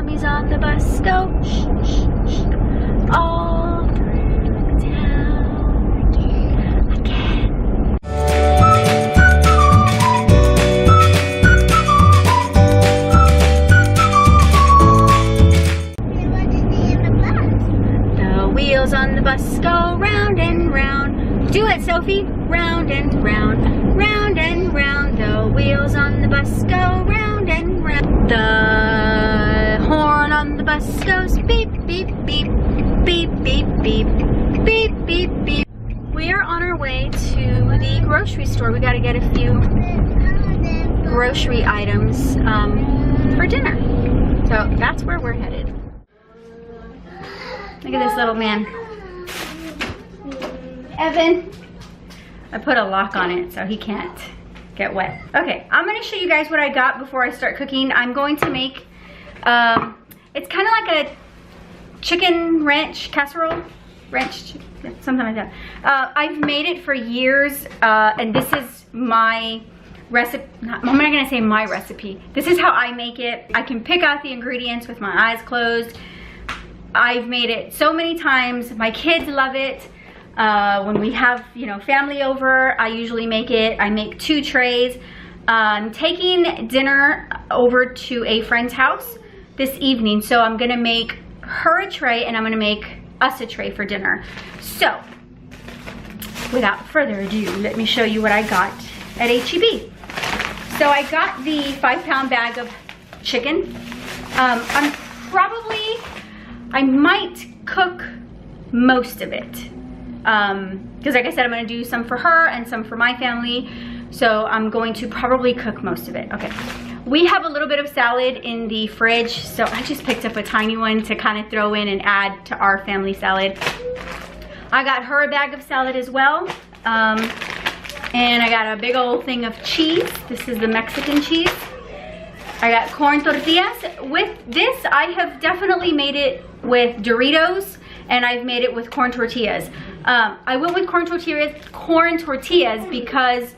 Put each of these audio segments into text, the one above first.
Mommy's on the bus, go all through town again. The wheels on the bus go round and round. Do it, Sophie. Round and round, round and round. The wheels on the bus go round and round. The horn on the bus goes beep, beep, beep, beep, beep, beep, beep, beep, beep. We are on our way to the grocery store. We got to get a few grocery items for dinner. So that's where we're headed. Look at this little man. Evan. I put a lock on it so he can't get wet. Okay, I'm gonna show you guys what I got before I start cooking. I'm going to make, it's kind of like a chicken ranch casserole, something like that. I've made it for years, and this is my recipe. I'm not gonna say my recipe. This is how I make it. I can pick out the ingredients with my eyes closed. I've made it so many times. My kids love it. When we have, you know, family over, I usually make it. I make 2 trays. I'm taking dinner over to a friend's house this evening, so I'm gonna make her a tray and I'm gonna make us a tray for dinner. So, without further ado, let me show you what I got at H-E-B. So I got the 5-pound bag of chicken. I might cook most of it. Because like I said, I'm going to do some for her and some for my family, so I'm going to probably cook most of it. Okay, we have a little bit of salad in the fridge, so I just picked up a tiny one to kind of throw in and add to our family salad. I got her a bag of salad as well, and I got a big old thing of cheese. This is the Mexican cheese. I got corn tortillas. With this, I have definitely made it with Doritos, and I've made it with corn tortillas. I went with corn tortillas because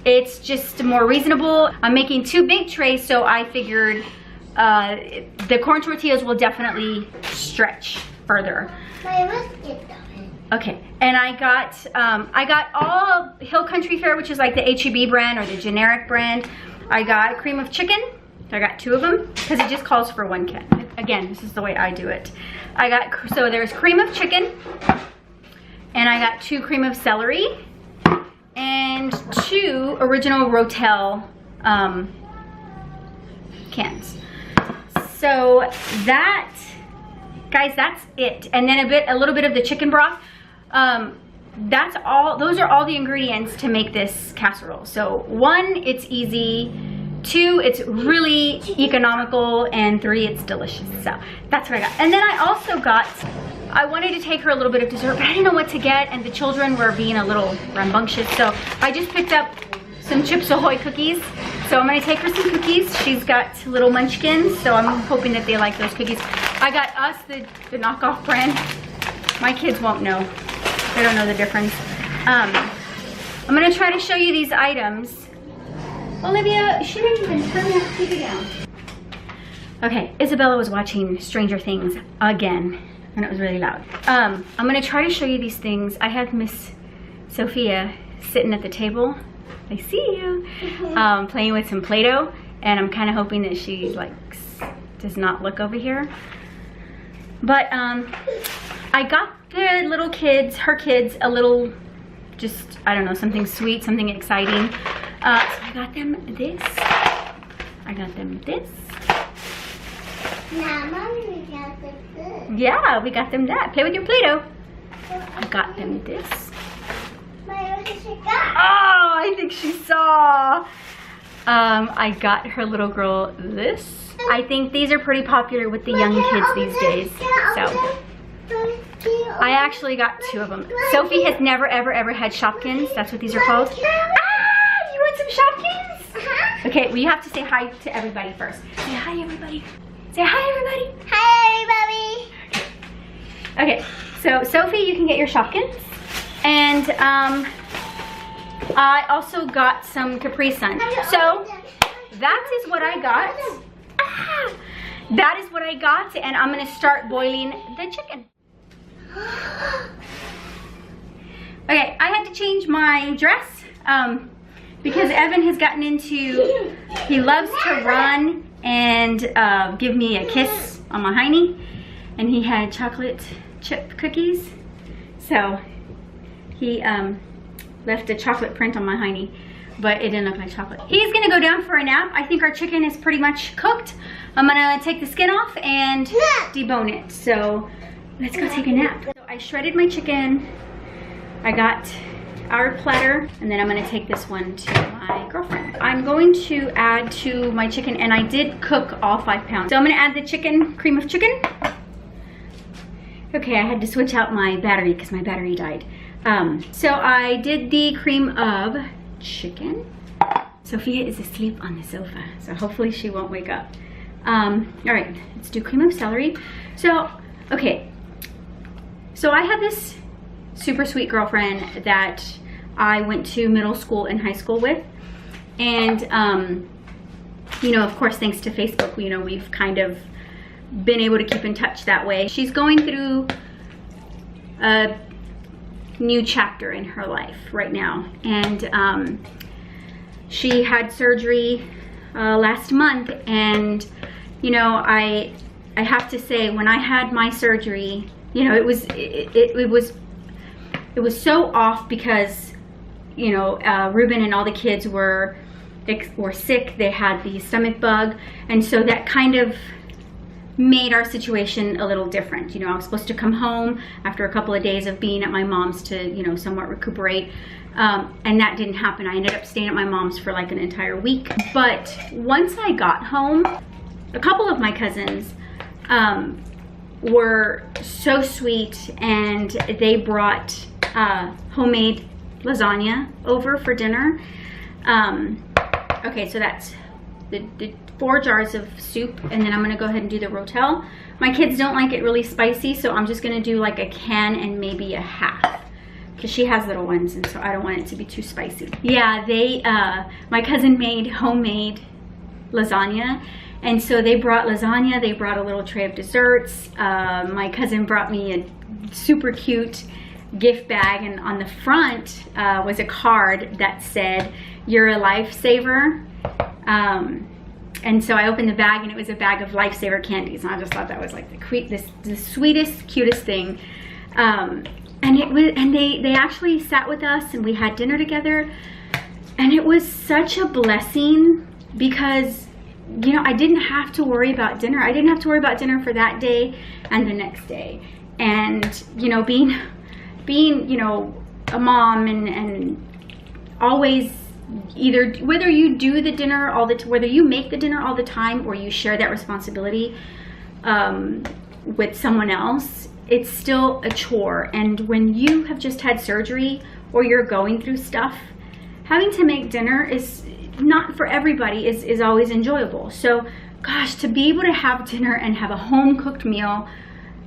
it's just more reasonable. I'm making 2 big trays, so I figured the corn tortillas will definitely stretch further. Okay, and I got all Hill Country Fare, which is like the H-E-B brand or the generic brand. I got cream of chicken. I got 2 of them because it just calls for 1 can. Again, this is the way I do it. So there's cream of chicken, and I got 2 cream of celery, and 2 original Rotel cans. So that, guys, that's it. And then a little bit of the chicken broth. That's all. Those are all the ingredients to make this casserole. So 1, it's easy. 2, it's really economical, and 3, it's delicious. So that's what I got. And then I also I wanted to take her a little bit of dessert, but I didn't know what to get, and the children were being a little rambunctious. So I just picked up some Chips Ahoy cookies. So I'm gonna take her some cookies. She's got little munchkins, so I'm hoping that they like those cookies. I got us the knockoff brand. My kids won't know. They don't know the difference. I'm gonna try to show you these items. Olivia, she didn't even turn that TV down. Okay, Isabella was watching Stranger Things again, and it was really loud. I'm gonna try to show you these things. I have Miss Sophia sitting at the table. I see you. Playing with some Play-Doh, and I'm kind of hoping that she does not look over here. But I got the little kids, her kids, a little, just, I don't know, something sweet, something exciting. So I got them this. I got them this. Now, Mommy, we got them this. Yeah, we got them that. Play with your Play-Doh. I got them this. What did she got? Oh, I think she saw. I got her little girl this. I think these are pretty popular with the young kids these days. So I actually got 2 of them. Sophie has never, ever, ever had Shopkins. That's what these are called. You want some Shopkins? Okay, well, you have to say hi to everybody first. Say hi, everybody. Say hi, everybody. Hi, everybody. Okay, so Sophie, you can get your Shopkins. And I also got some Capri Sun. So that is what I got. that is what I got, and I'm gonna start boiling the chicken. Okay, I had to change my dress because Evan has gotten into, he loves to run and give me a kiss on my hiney, and he had chocolate chip cookies, so he left a chocolate print on my hiney, but it didn't look like chocolate. He's gonna go down for a nap. I think our chicken is pretty much cooked. I'm gonna take the skin off and debone it, so let's go take a nap. So I shredded my chicken. I got our platter, and then I'm gonna take this one to my girlfriend. I'm going to add to my chicken, and I did cook all 5 pounds. So I'm gonna add the chicken, cream of chicken. Okay, I had to switch out my battery because my battery died. So I did the cream of chicken. Sophia is asleep on the sofa, so hopefully she won't wake up. All right, let's do cream of celery. So, okay, so I have this super sweet girlfriend that I went to middle school and high school with, and you know, of course, thanks to Facebook, you know, we've kind of been able to keep in touch that way. She's going through a new chapter in her life right now, and she had surgery last month, and you know, I have to say, when I had my surgery, you know, it was so off because, you know, Ruben and all the kids were sick. They had the stomach bug, and so that kind of made our situation a little different. You know, I was supposed to come home after a couple of days of being at my mom's to, you know, somewhat recuperate, and that didn't happen. I ended up staying at my mom's for like an entire week. But once I got home, a couple of my cousins were so sweet, and they brought homemade lasagna over for dinner. Okay, so that's the 4 jars of soup, and then I'm gonna go ahead and do the rotel. My kids don't like it really spicy, so I'm just gonna do like a can and maybe a half, because she has little ones, and so I don't want it to be too spicy. Yeah, my cousin made homemade lasagna, and so they brought lasagna, they brought a little tray of desserts. My cousin brought me a super cute gift bag, and on the front was a card that said, "You're a lifesaver." And so I opened the bag, and it was a bag of Lifesaver candies, and I just thought that was like the sweetest, cutest thing. And they actually sat with us, and we had dinner together, and it was such a blessing because, you know, I didn't have to worry about dinner. I didn't have to worry about dinner for that day and the next day. And, you know, being, you know, a mom and always, either whether you do the dinner whether you make the dinner all the time or you share that responsibility with someone else, it's still a chore. And when you have just had surgery or you're going through stuff, having to make dinner is not for everybody, is always enjoyable. So gosh, to be able to have dinner and have a home cooked meal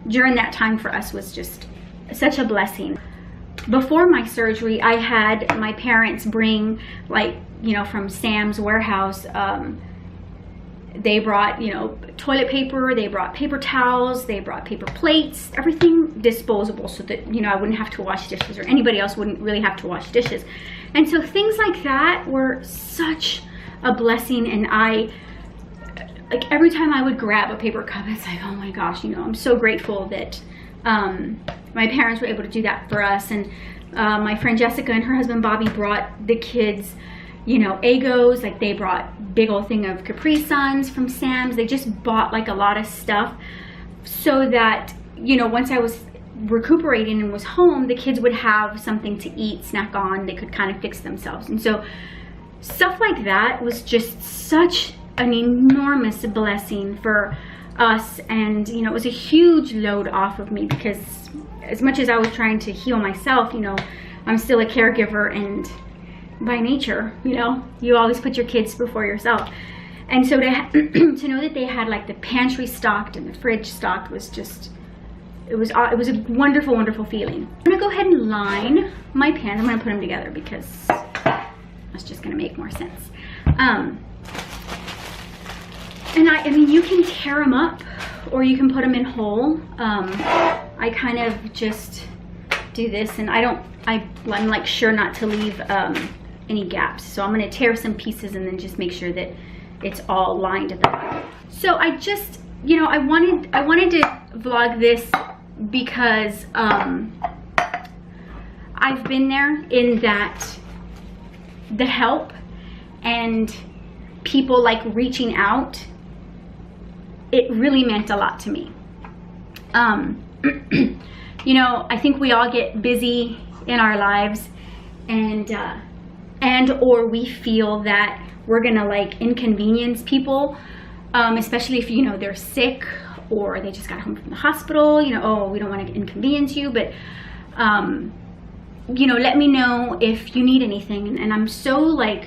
during that time for us was just such a blessing. Before my surgery, I had my parents bring, like, you know, from Sam's Warehouse, they brought, you know, toilet paper, they brought paper towels, they brought paper plates, everything disposable, so that, you know, I wouldn't have to wash dishes, or anybody else wouldn't really have to wash dishes. And so things like that were such a blessing, and like every time I would grab a paper cup, it's like, oh my gosh, you know, I'm so grateful that my parents were able to do that for us. And my friend Jessica and her husband Bobby brought the kids, you know, Eggos. Like, they brought big old thing of Capri Suns from Sam's. They just bought like a lot of stuff so that, you know, once I was recuperating and was home, the kids would have something to eat, snack on, they could kind of fix themselves. And so stuff like that was just such an enormous blessing for us. And, you know, it was a huge load off of me, because as much as I was trying to heal myself, you know, I'm still a caregiver, and by nature, you know, you always put your kids before yourself. And so to know that they had like the pantry stocked and the fridge stocked was just, it was a wonderful, wonderful feeling. I'm gonna go ahead and line my pans. I'm gonna put them together because that's just gonna make more sense. And I mean, you can tear them up or you can put them in whole. I kind of just do this, and I'm like sure not to leave any gaps. So I'm gonna tear some pieces and then just make sure that it's all lined at the bottom. So I just, you know, I wanted to vlog this because I've been there in that the help and people like reaching out, it really meant a lot to me. You know, I think we all get busy in our lives, and or we feel that we're gonna like inconvenience people, especially if, you know, they're sick or they just got home from the hospital. You know, oh, we don't want to inconvenience you, but you know, let me know if you need anything. And I'm so like,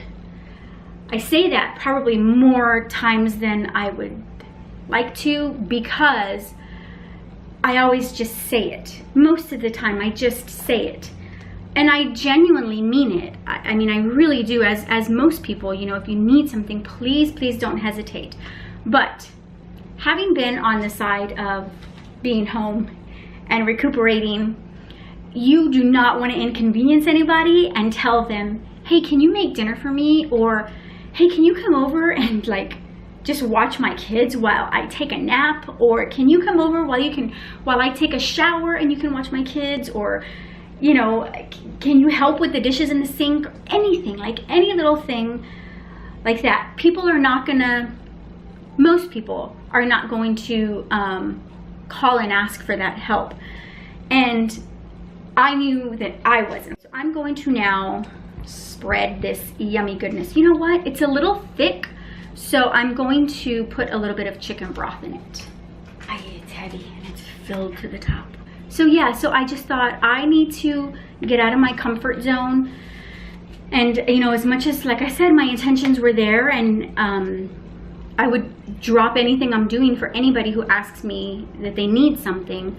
I say that probably more times than I would like to, because I always just say it. Most of the time I just say it, and I genuinely mean it. I mean, I really do. As most people, you know, if you need something, please don't hesitate. But having been on the side of being home and recuperating, you do not want to inconvenience anybody and tell them, hey, can you make dinner for me? Or hey, can you come over and like just watch my kids while I take a nap? Or can you come over while I take a shower and you can watch my kids? Or, you know, can you help with the dishes in the sink? Anything, like any little thing like that. Most people are not going to call and ask for that help. And I knew that I wasn't. So I'm going to now spread this yummy goodness. You know what? It's a little thick, so I'm going to put a little bit of chicken broth in it. It's heavy and it's filled to the top. So yeah, so I just thought I need to get out of my comfort zone. And, you know, as much as, like I said, my intentions were there, and I would drop anything I'm doing for anybody who asks me that they need something.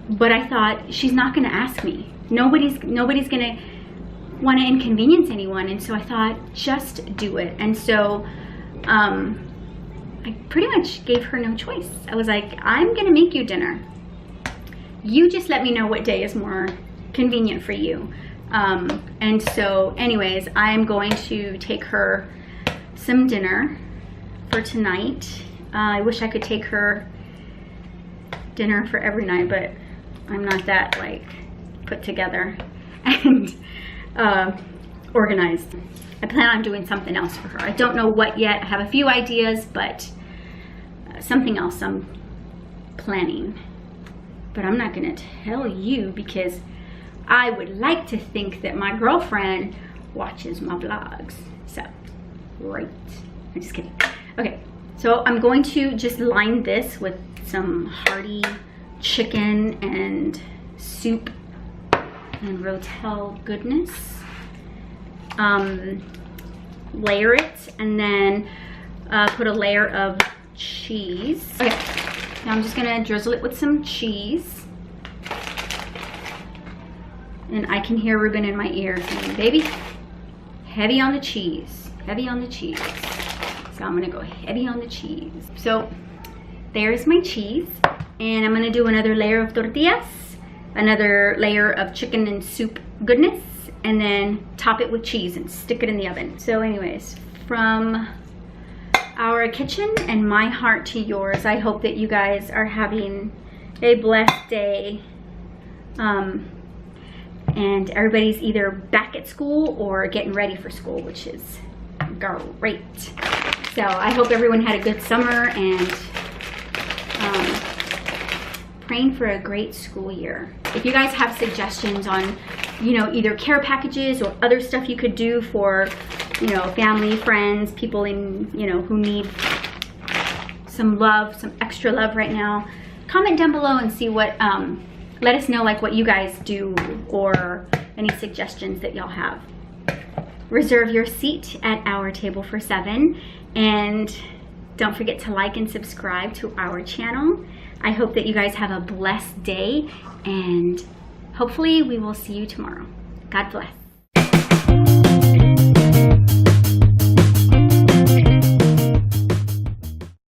But I thought, she's not gonna ask me. Nobody's gonna want to inconvenience anyone. And so I thought, just do it. And so I pretty much gave her no choice. I was like, I'm gonna make you dinner. You just let me know what day is more convenient for you. And so anyways, I'm going to take her some dinner for tonight. I wish I could take her dinner for every night, but I'm not that like put together and organized. I plan on doing something else for her. I don't know what yet. I have a few ideas, but something else I'm planning. But I'm not gonna tell you, because I would like to think that my girlfriend watches my vlogs. So, right. I'm just kidding. Okay, so I'm going to just line this with some hearty chicken and soup and rotel goodness. Layer it, and then put a layer of cheese. Okay, now I'm just gonna drizzle it with some cheese. And I can hear Ruben in my ear saying, baby, heavy on the cheese, heavy on the cheese. So I'm gonna go heavy on the cheese. So there's my cheese. And I'm gonna do another layer of tortillas, another layer of chicken and soup goodness, and then top it with cheese and stick it in the oven. So anyways, from our kitchen and my heart to yours, I hope that you guys are having a blessed day. And everybody's either back at school or getting ready for school, which is great. So I hope everyone had a good summer, and praying for a great school year. If you guys have suggestions on, you know, either care packages or other stuff you could do for, you know, family, friends, people in, you know, who need some love, some extra love right now, comment down below and see what, let us know like what you guys do or any suggestions that y'all have. Reserve your seat at our table for 7, and don't forget to like and subscribe to our channel. I hope that you guys have a blessed day, and hopefully we will see you tomorrow. God bless.